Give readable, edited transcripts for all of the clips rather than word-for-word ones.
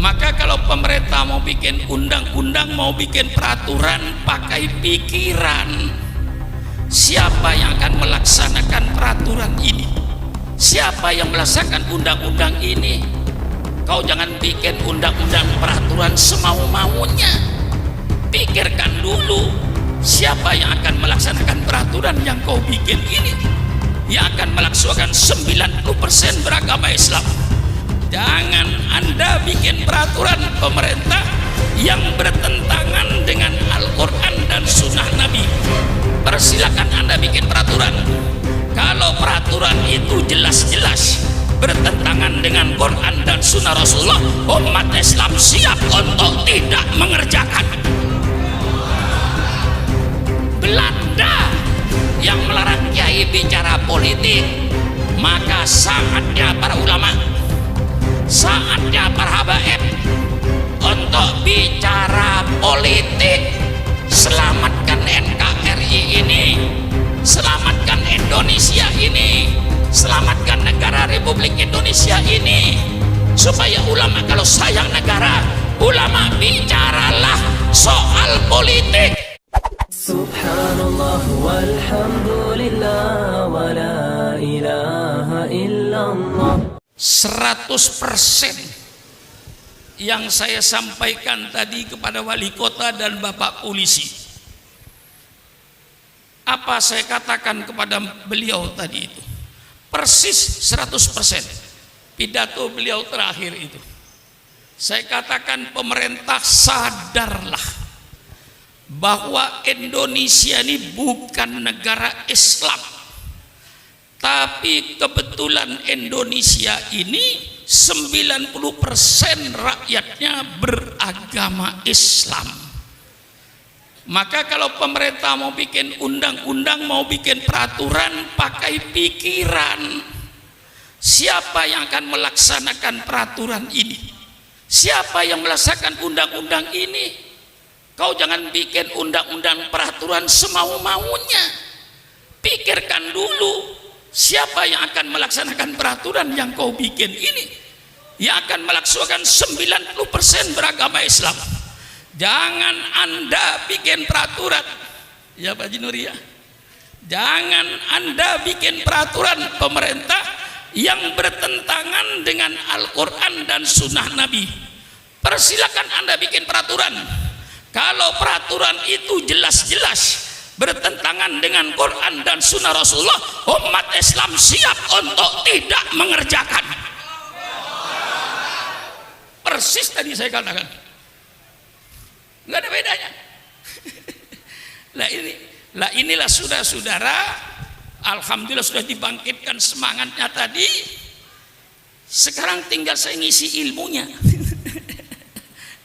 Maka kalau pemerintah mau bikin undang-undang, mau bikin peraturan, pakai pikiran. Siapa yang akan melaksanakan peraturan ini? Siapa yang melaksanakan undang-undang ini? Kau jangan bikin undang-undang peraturan semau-maunya. Pikirkan dulu, siapa yang akan melaksanakan peraturan yang kau bikin ini? Yang akan melaksanakan 90% beragama Islam. Jangan Anda bikin peraturan pemerintah yang bertentangan dengan Al-Quran dan Sunnah Nabi. Persilakan Anda bikin peraturan. Kalau peraturan itu jelas-jelas bertentangan dengan Quran dan Sunnah Rasulullah, umat Islam siap untuk tidak mengerjakan. Belanda yang melarang kiai bicara politik, maka saatnya para ulama, saatnya para habaib untuk bicara politik. Selamatkan NKRI ini, selamatkan Indonesia ini, selamatkan negara Republik Indonesia ini, supaya ulama kalau sayang negara, ulama bicaralah soal politik. Subhanallah walhamdulillah wa la ilaha illallah. 100% yang saya sampaikan tadi kepada wali kota dan bapak polisi, apa saya katakan kepada beliau tadi itu persis 100%. Pidato beliau terakhir itu saya katakan, pemerintah sadarlah bahwa Indonesia ini bukan negara Islam, tapi kebetulan Indonesia ini 90% rakyatnya beragama Islam. Maka kalau pemerintah mau bikin undang-undang, mau bikin peraturan, pakai pikiran. Siapa yang akan melaksanakan peraturan ini? Siapa yang melaksanakan undang-undang ini? Kau jangan bikin undang-undang peraturan semau-maunya. Pikirkan dulu, siapa yang akan melaksanakan peraturan yang kau bikin ini? Yang akan melaksanakan 90% beragama Islam. Jangan Anda bikin peraturan, ya Pak Jinuria, jangan Anda bikin peraturan pemerintah yang bertentangan dengan Al-Quran dan Sunnah Nabi. Persilakan Anda bikin peraturan. Kalau peraturan itu jelas-jelas bertentangan dengan Quran dan Sunnah Rasulullah, umat Islam siap untuk tidak mengerjakan. Persis tadi saya katakan, nggak ada bedanya. Inilah saudara-saudara, alhamdulillah sudah dibangkitkan semangatnya tadi. Sekarang tinggal saya ngisi ilmunya.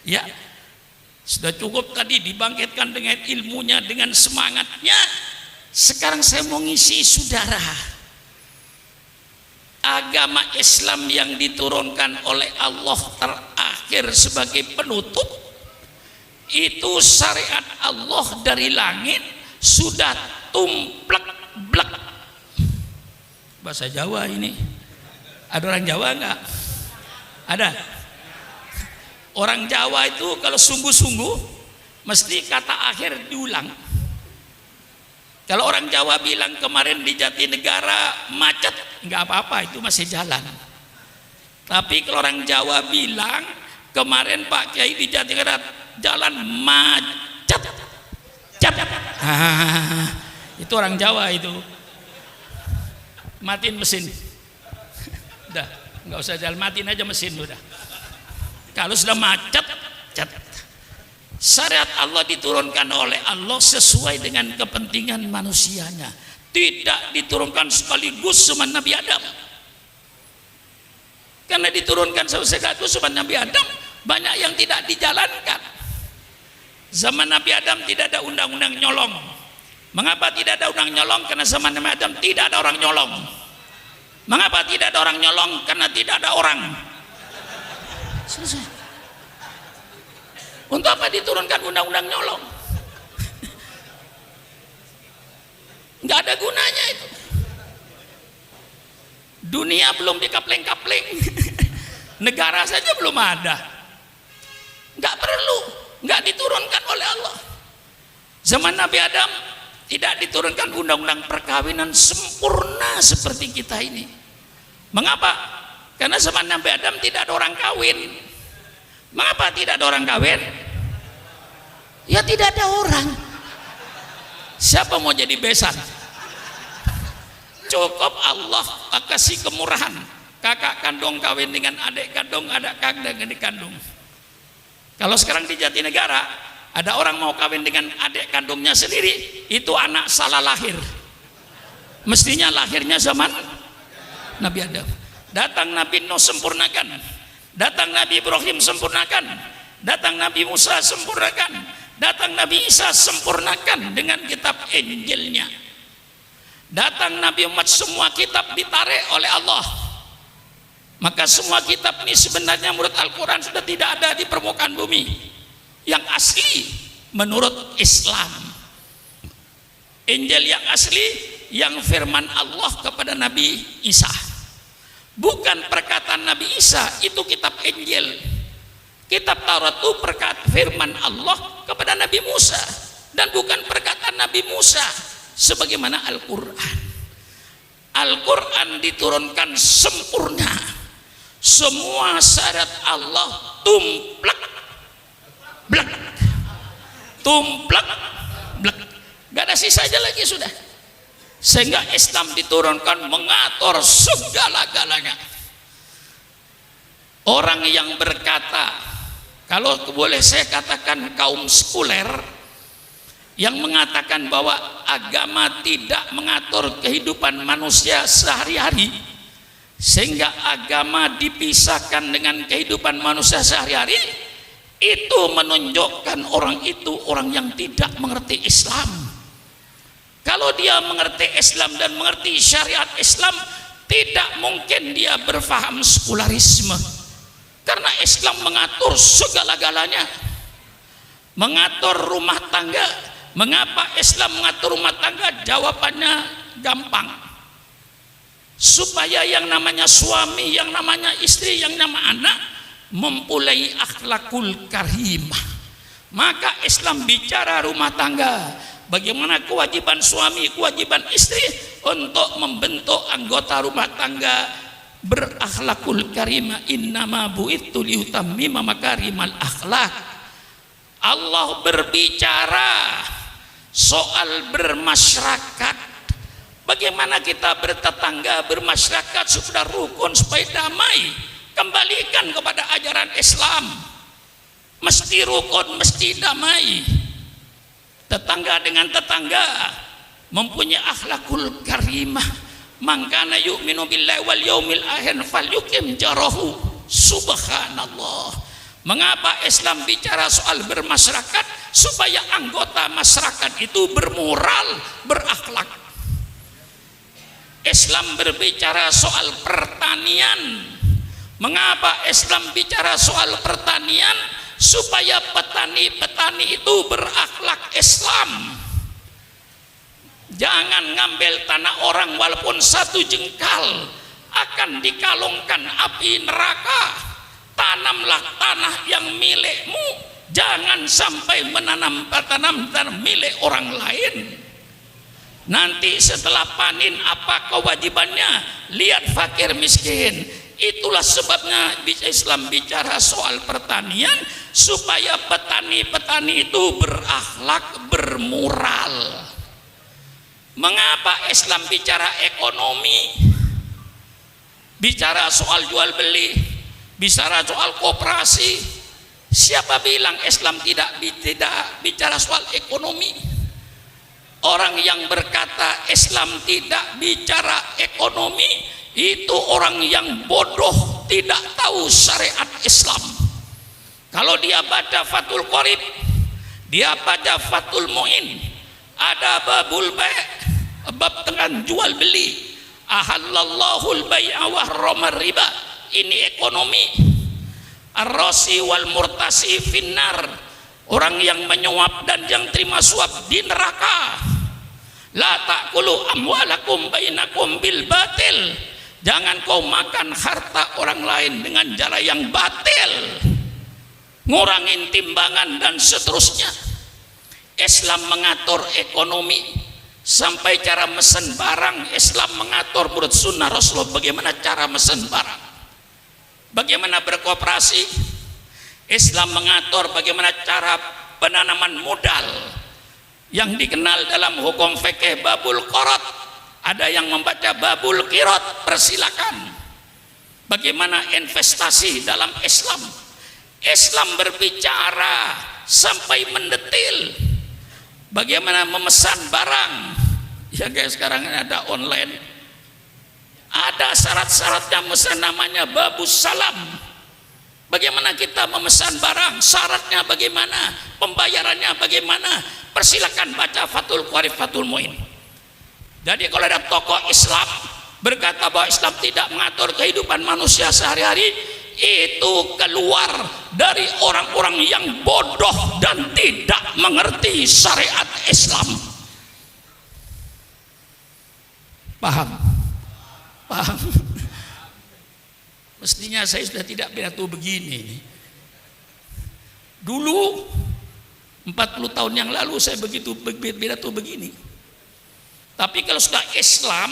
Ya, sudah cukup tadi dibangkitkan dengan ilmunya, dengan semangatnya. Sekarang saya mau ngisi saudara. Agama Islam yang diturunkan oleh Allah terakhir sebagai penutup, itu syariat Allah dari langit sudah tumplek-blek. Bahasa Jawa ini. Ada orang Jawa enggak? Ada. Orang Jawa itu kalau sungguh-sungguh mesti kata akhir diulang. Kalau orang Jawa bilang kemarin di Jatinegara macet, nggak apa-apa, itu masih jalan. Tapi kalau orang Jawa bilang kemarin Pak Kiai di Jatinegara jalan macet, itu orang Jawa itu. Matiin mesin. Udah, nggak usah jalan, matiin aja mesin udah. Kalau sudah macet, syariat Allah diturunkan oleh Allah sesuai dengan kepentingan manusianya. Tidak diturunkan sekaligus sama Nabi Adam. Karena diturunkan sekaligus sama Nabi Adam, banyak yang tidak dijalankan. Zaman Nabi Adam tidak ada undang-undang nyolong. Mengapa tidak ada undang nyolong? Karena zaman Nabi Adam tidak ada orang nyolong. Mengapa tidak ada orang nyolong? Karena tidak ada orang. Selesai. Untuk apa diturunkan undang-undang nyolong? Nggak ada gunanya itu. Dunia belum dikapling-kapling. Negara saja belum ada. Nggak perlu, nggak diturunkan oleh Allah. Zaman Nabi Adam tidak diturunkan undang-undang perkawinan sempurna seperti kita ini. Mengapa? Karena zaman Nabi Adam tidak ada orang kawin. Mengapa tidak ada orang kawin? Ya tidak ada orang. Siapa mau jadi besan? Cukup Allah kasih kemurahan. Kakak kandung kawin dengan adik kandung, adik kandung. Kalau sekarang di Jatinegara ada orang mau kawin dengan adik kandungnya sendiri, itu anak salah lahir. Mestinya lahirnya zaman Nabi Adam. Datang Nabi Nuh sempurnakan, datang Nabi Ibrahim sempurnakan, datang Nabi Musa sempurnakan, datang Nabi Isa sempurnakan dengan kitab Injilnya. Datang Nabi Muhammad, semua kitab ditarik oleh Allah. Maka semua kitab ini sebenarnya menurut Al-Quran sudah tidak ada di permukaan bumi. Yang asli menurut Islam, Injil yang asli, yang firman Allah kepada Nabi Isa, bukan perkataan Nabi Isa. Itu kitab Injil. Kitab Taurat itu perkataan firman Allah kepada Nabi Musa, dan bukan perkataan Nabi Musa sebagaimana Al-Quran. Al-Quran diturunkan sempurna, semua syarat Allah tumplak blek, tumplak blek, gak ada sisanya lagi sudah. Sehingga Islam diturunkan mengatur segala-galanya. Orang yang berkata, kalau boleh saya katakan kaum sekuler, yang mengatakan bahwa agama tidak mengatur kehidupan manusia sehari-hari, sehingga agama dipisahkan dengan kehidupan manusia sehari-hari, itu menunjukkan orang itu orang yang tidak mengerti Islam. Kalau dia mengerti Islam dan mengerti syariat Islam, tidak mungkin dia berfaham sekularisme, karena Islam mengatur segala-galanya, mengatur rumah tangga. Mengapa Islam mengatur rumah tangga? Jawabannya gampang. Supaya yang namanya suami, yang namanya istri, yang namanya anak mempunyai akhlakul karimah. Maka Islam bicara rumah tangga, bagaimana kewajiban suami, kewajiban istri untuk membentuk anggota rumah tangga berakhlakul karimah. Innama bu'itsu liutammima makarimal akhlak. Allah berbicara soal bermasyarakat, bagaimana kita bertetangga, bermasyarakat supaya rukun, supaya damai. Kembalikan kepada ajaran Islam, mesti rukun, mesti damai. Tetangga dengan tetangga mempunyai akhlakul karimah. Man kana yu'minu billahi wal yaumil akhir falyukim jarahu. Subhanallah. Mengapa Islam bicara soal bermasyarakat? Supaya anggota masyarakat itu bermoral, berakhlak. Islam berbicara soal pertanian. Mengapa Islam bicara soal pertanian? Supaya petani-petani itu berakhlak Islam. Jangan ngambil tanah orang walaupun satu jengkal, akan dikalungkan api neraka. Tanamlah tanah yang milikmu, jangan sampai menanam tanah milik orang lain. Nanti setelah panen apa kewajibannya? Lihat fakir miskin. Itulah sebabnya Islam bicara soal pertanian, supaya petani-petani itu berakhlak, bermoral. Mengapa Islam bicara ekonomi? Bicara soal jual beli, bicara soal koperasi. Siapa bilang Islam tidak bicara soal ekonomi? Orang yang berkata Islam tidak bicara ekonomi, itu orang yang bodoh, tidak tahu syariat Islam. Kalau dia baca Fathul Qorib, dia baca Fathul Mu'in, ada babul bai', bab tentang jual beli. Ahallallahul bai'a wa harramar riba. Ini ekonomi. Ar-rasi wal murtasi finnar. Orang yang menyuap dan yang terima suap di neraka. La ta'kulu amwalakum bainakum bil batil. Jangan kau makan harta orang lain dengan cara yang batil. ngurangin timbangan dan seterusnya. Islam mengatur ekonomi sampai cara mesen barang. Islam mengatur menurut sunnah Rasulullah bagaimana cara mesen barang, bagaimana berkooperasi. Islam mengatur bagaimana cara penanaman modal yang dikenal dalam hukum fikih babul qirot. Ada yang membaca babul qirot, persilakan. Bagaimana investasi dalam Islam. Islam berbicara sampai mendetil bagaimana memesan barang. Ya guys, sekarang ada online, ada syarat-syaratnya, memesan namanya babus salam. Bagaimana kita memesan barang, syaratnya bagaimana, pembayarannya bagaimana. Persilakan baca Fathul Qarib, Fathul Muin. Jadi kalau ada tokoh Islam berkata bahwa Islam tidak mengatur kehidupan manusia sehari-hari, itu keluar dari orang-orang yang bodoh dan tidak mengerti syariat Islam. Paham? Paham? Mestinya saya sudah tidak pidato begini. Dulu 40 tahun yang lalu saya begitu pidato begini. Tapi kalau sudah Islam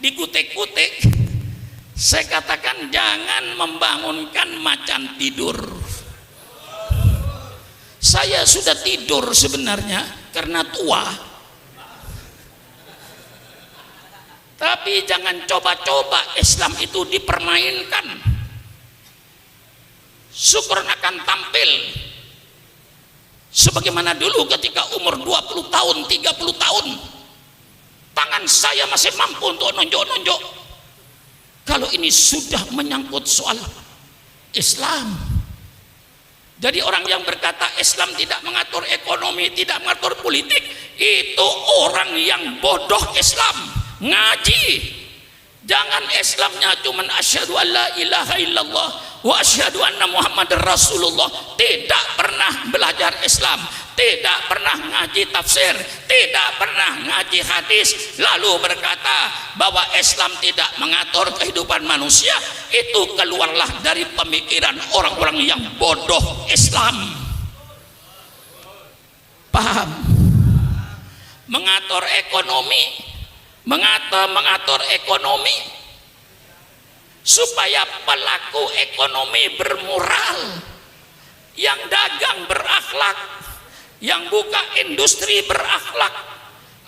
dikutik-kutik, saya katakan jangan membangunkan macan tidur. Saya sudah tidur sebenarnya karena tua. Tapi jangan coba-coba Islam itu dipermainkan. Syukur akan tampil sebagaimana dulu ketika umur 20 tahun, 30 tahun. Tangan saya masih mampu untuk nonjok-nonjok. Kalau ini sudah menyangkut soal Islam. Jadi orang yang berkata Islam tidak mengatur ekonomi, tidak mengatur politik, itu orang yang bodoh Islam. Ngaji. Jangan Islamnya cuma asyhadu an la ilaha illallah wa asyhadu anna muhammadar rasulullah. Tidak pernah belajar Islam, tidak pernah ngaji tafsir, tidak pernah ngaji hadis, lalu berkata bahwa Islam tidak mengatur kehidupan manusia. Itu keluarlah dari pemikiran orang-orang yang bodoh Islam. Paham? Mengatur ekonomi, mengatur ekonomi supaya pelaku ekonomi bermoral, yang dagang berakhlak, yang buka industri berakhlak.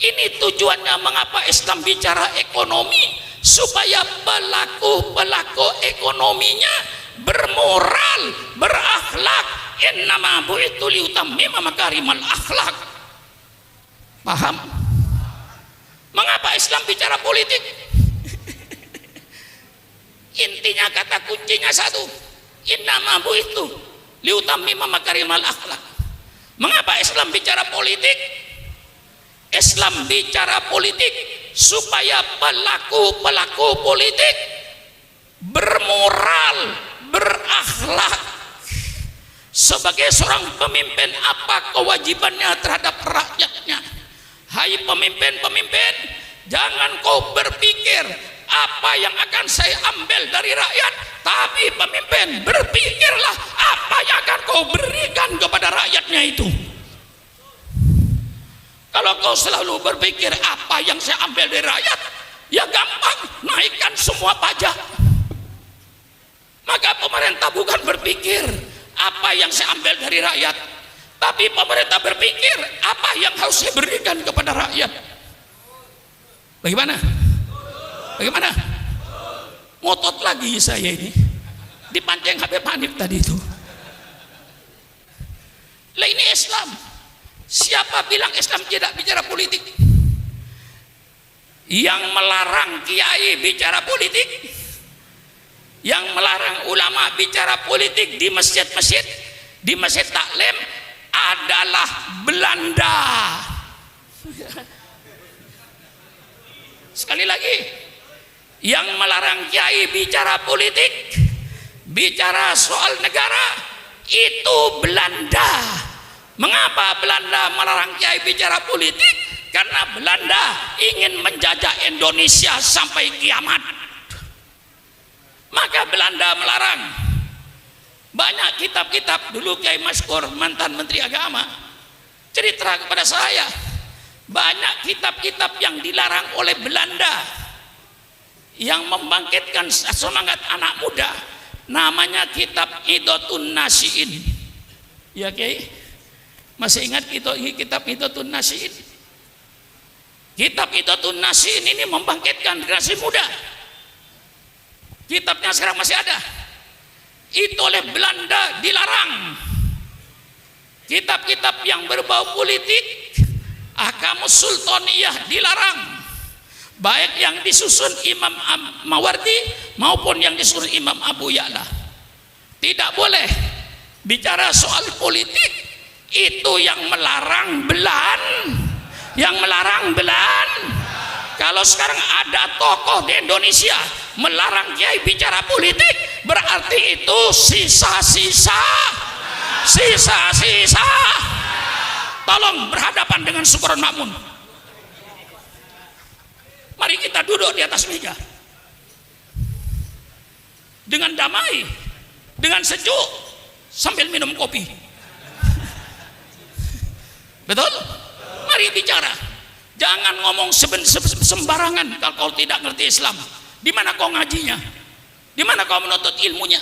Ini tujuannya mengapa Islam bicara ekonomi, supaya pelaku ekonominya bermoral, berakhlak. Innama bu'itsu liutammima makarimal akhlak. Paham? Mengapa Islam bicara politik? Intinya, kata kuncinya satu, innama bu'itsu liutammima makarimal akhlak. Mengapa Islam bicara politik? Islam bicara politik supaya pelaku politik bermoral, berakhlak. Sebagai seorang pemimpin, apa kewajibannya terhadap rakyatnya? Hai pemimpin-pemimpin, jangan kau berpikir apa yang akan saya ambil dari rakyat, tapi pemimpin, berpikirlah apa yang akan kau berikan kepada rakyatnya itu. Kalau kau selalu berpikir apa yang saya ambil dari rakyat, ya gampang, naikkan semua pajak. Maka pemerintah bukan berpikir apa yang saya ambil dari rakyat, tapi pemerintah berpikir apa yang harus saya berikan kepada rakyat. Bagaimana? Bagaimana? Ngotot lagi saya ini, dipancing Habib Hanif tadi itu. Lah ini Islam. Siapa bilang Islam tidak bicara politik? Yang melarang kiai bicara politik, yang melarang ulama bicara politik di masjid-masjid, di masjid taklim adalah Belanda. Sekali lagi, yang melarang kiai bicara politik, bicara soal negara, itu Belanda. Mengapa Belanda melarang kiai bicara politik? Karena Belanda ingin menjajah Indonesia sampai kiamat. Maka Belanda melarang. Banyak kitab-kitab, dulu Kiai Maskur mantan Menteri Agama cerita kepada saya, banyak kitab-kitab yang dilarang oleh Belanda yang membangkitkan semangat anak muda, namanya kitab Idotun Nasiin. Ya Kiai, masih ingat kitab Idotun Nasiin? Kitab Idotun Nasiin ini membangkitkan generasi muda. Kitabnya sekarang masih ada. Itu oleh Belanda dilarang. Kitab-kitab yang berbau politik, Ahkamus Sultaniyah dilarang, baik yang disusun Imam Mawardi maupun yang disusun Imam Abu Ya'la. Tidak boleh bicara soal politik, itu yang melarang Belanda. Kalau sekarang ada tokoh di Indonesia melarang kiai bicara politik, berarti itu sisa-sisa. Tolong berhadapan dengan Sukron Makmun. Mari kita duduk di atas meja dengan damai, dengan sejuk, sambil minum kopi. Betul? Mari bicara. Jangan ngomong sembarangan kalau kau tidak ngerti Islam. Di mana kau ngajinya? Di mana kau menuntut ilmunya?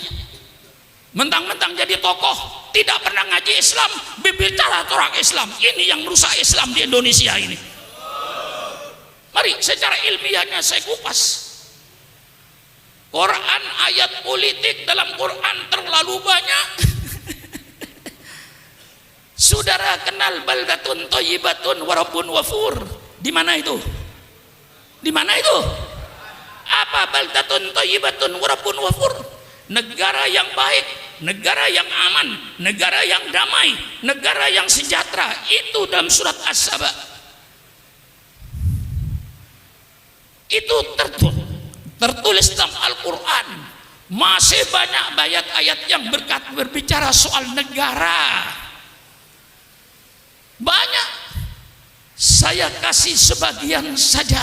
Mentang-mentang jadi tokoh tidak pernah ngaji Islam, berbicara tentang Islam. Ini yang merusak Islam di Indonesia ini. Mari secara ilmiahnya saya kupas. Quran, ayat politik dalam Quran terlalu banyak. Saudara kenal baldatun thayyibatun wa rabbun ghafur? Di mana itu? Di mana itu? Apa baldatun thayyibatun wa rabbun ghafur? Negara yang baik, negara yang aman, negara yang damai, negara yang sejahtera. Itu dalam surat As-Saba. Itu tertulis dalam Al-Quran. Masih banyak ayat-ayat yang berbicara soal negara. Banyak. Saya kasih sebagian saja.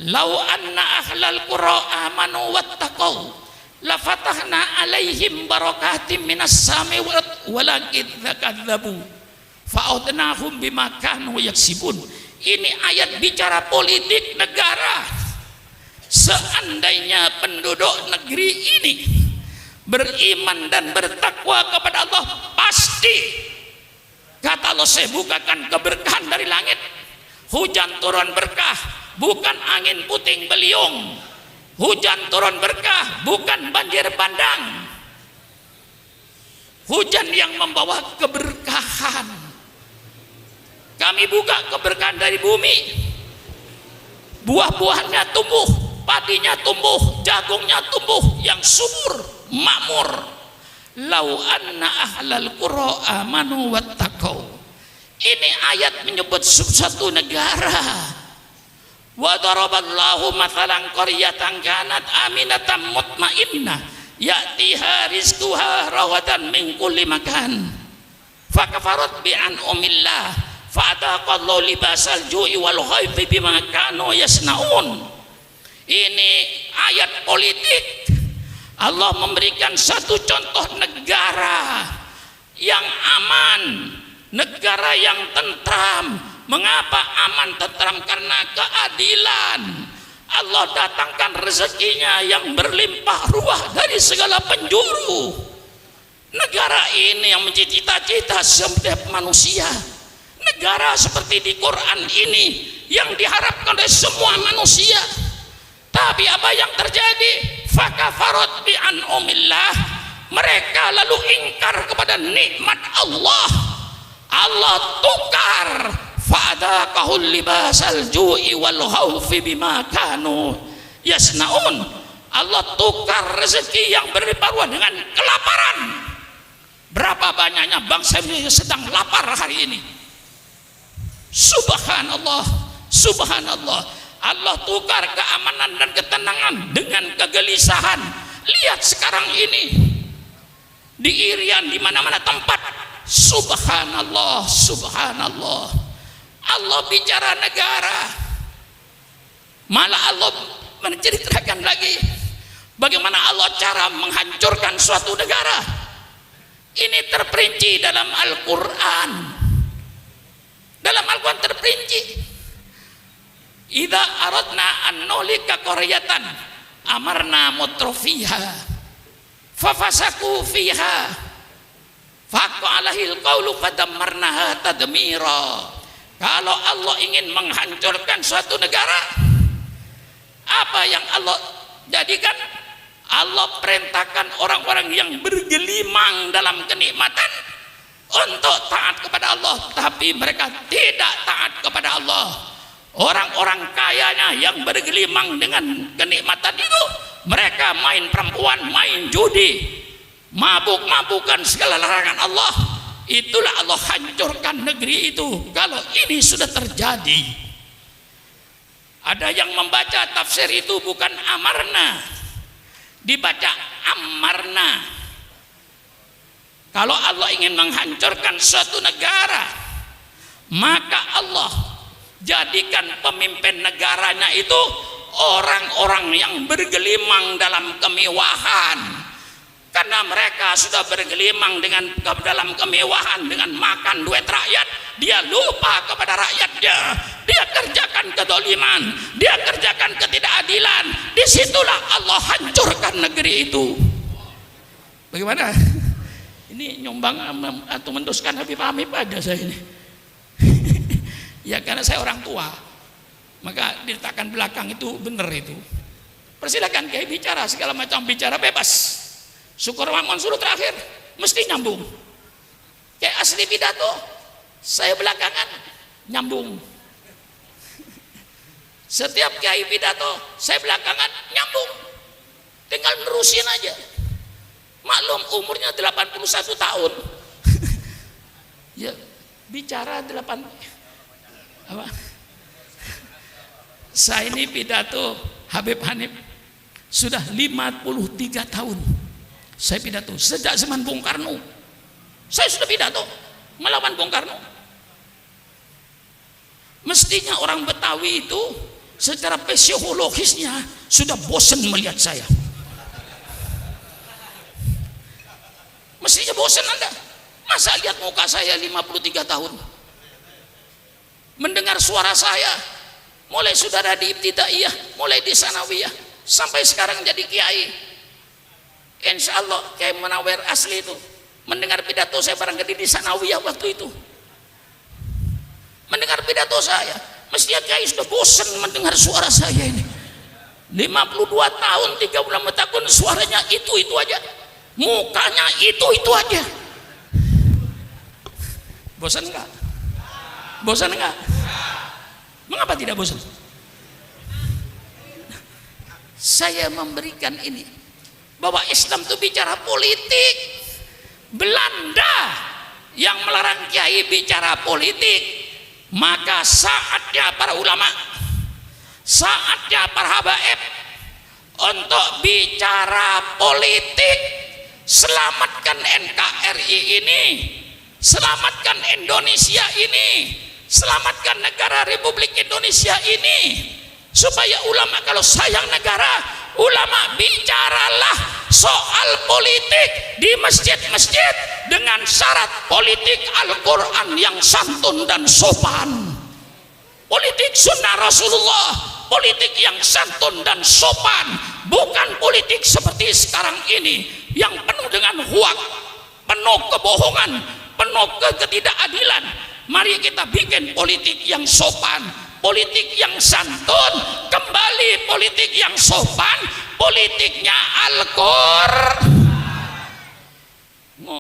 Lau anna ahlal qura amanu wattaqau la fatahna alaihim barakatim minas sami walakin dzakadzabu fa'udnahum bima kanu yaksibun. Ini ayat bicara politik negara. Seandainya penduduk negeri ini beriman dan bertakwa kepada Allah, pasti kata Allah, saya bukakan keberkahan dari langit. Hujan turun berkah, bukan angin puting beliung. Hujan turun berkah, bukan banjir bandang. Hujan yang membawa keberkahan. Kami buka keberkahan dari bumi. Buah-buahannya tumbuh, padinya tumbuh, jagungnya tumbuh, yang subur, makmur. Lau anna ahlal qura amanu wattaqau. Ini ayat menyebut satu negara. Wa daraballahu mathalan qaryatan kanat aminatan mutmainnah ya'tiha rizquha rawadan min kulli makan fakafarat bi an'amillah fa'adaqallahu libasal ju'i wal khawfi bima kanu yasnaun. Ini ayat politik. Allah memberikan satu contoh negara yang aman, negara yang tentram. Mengapa aman tentram? Karena keadilan. Allah datangkan rezekinya yang berlimpah ruah dari segala penjuru. Negara ini yang menjadi cita-cita setiap manusia. Negara seperti di Quran ini yang diharapkan oleh semua manusia. Tapi apa yang terjadi? Fakafarat bi an'amillah. Mereka lalu ingkar kepada nikmat Allah. Allah tukar. Fa'adaqahul libasal ju'i wal khawfi bima kanu yasnaun. Allah tukar rezeki yang berlimpah ruah dengan kelaparan. Berapa banyaknya bangsa Indonesia sedang lapar hari ini? Subhanallah, subhanallah. Allah tukar keamanan dan ketenangan dengan kegelisahan. Lihat sekarang ini di Irian, di mana-mana tempat. Subhanallah, subhanallah. Allah bicara negara, malah Allah menceritakan lagi Bagaimana Allah cara menghancurkan suatu negara? Ini terperinci dalam Al-Quran. Dalam Al-Quran terperinci. Idza aradna an nuhlika qaryatan amarna mutrafiha fafasaku fiha faqqa alaihil qawlu fadammarnaha tadmira. Kalau Allah ingin menghancurkan suatu negara, apa yang Allah jadikan? Allah perintahkan orang-orang yang bergelimang dalam kenikmatan untuk taat kepada Allah, tapi mereka tidak taat kepada Allah. Orang-orang kayanya yang bergelimang dengan kenikmatan itu, mereka main perempuan, main judi, mabuk-mabukan, segala larangan Allah. Itulah Allah hancurkan negeri itu kalau ini sudah terjadi. Ada yang membaca tafsir itu bukan amarna, dibaca amarna. Kalau Allah ingin menghancurkan suatu negara, maka Allah jadikan pemimpin negaranya itu orang-orang yang bergelimang dalam kemewahan. Karena mereka sudah bergelimang dalam kemewahan, dengan makan duit rakyat, dia lupa kepada rakyatnya. Dia kerjakan kedoliman, dia kerjakan ketidakadilan. Disitulah Allah hancurkan negeri itu. Bagaimana? Ini nyumbang atau menduskan Habib Hamid pada saya ini. Ya karena saya orang tua, maka diletakkan belakang itu benar itu. Persilakan Kiai bicara, segala macam bicara bebas. Syukur Mamun suruh terakhir mesti nyambung. Kayak asli pidato, saya belakangan nyambung. Setiap kiai pidato saya belakangan nyambung. Tinggal nerusin aja. Maklum umurnya 81 tahun. Ya, bicara 8 apa? Saya ini pidato Habib Hanif sudah 53 tahun. Saya pidato sejak zaman Bung Karno. Saya sudah pidato melawan Bung Karno. Mestinya orang Betawi itu secara psikologisnya sudah bosan melihat saya. Mestinya bosan Anda. Masa lihat muka saya 53 tahun, mendengar suara saya mulai saudara di ibtidaiyah, mulai di sanawiyah, sampai sekarang jadi kiai. Insya Allah Kiai Munawir asli itu mendengar pidato saya barangkali di sanawiyah waktu itu, mendengar pidato saya, mestinya Kiai sudah bosan mendengar suara saya ini. 52 tahun 36 tahun suaranya itu aja, mukanya itu aja. Bosan enggak? Bosan enggak? Mengapa tidak bosan? Saya memberikan ini bahwa Islam itu bicara politik. Belanda yang melarang kiai bicara politik, maka saatnya para ulama, saatnya para habaib untuk bicara politik. Selamatkan NKRI ini, selamatkan Indonesia ini, selamatkan negara Republik Indonesia ini, supaya ulama kalau sayang negara, ulama bicaralah soal politik di masjid-masjid dengan syarat politik Al-Quran yang santun dan sopan, politik sunnah Rasulullah, politik yang santun dan sopan, bukan politik seperti sekarang ini yang penuh dengan hoak, penuh kebohongan, penuh ketidakadilan. Mari kita bikin politik yang sopan, politik yang santun, kembali politik yang sopan, politiknya Al-Qur'an.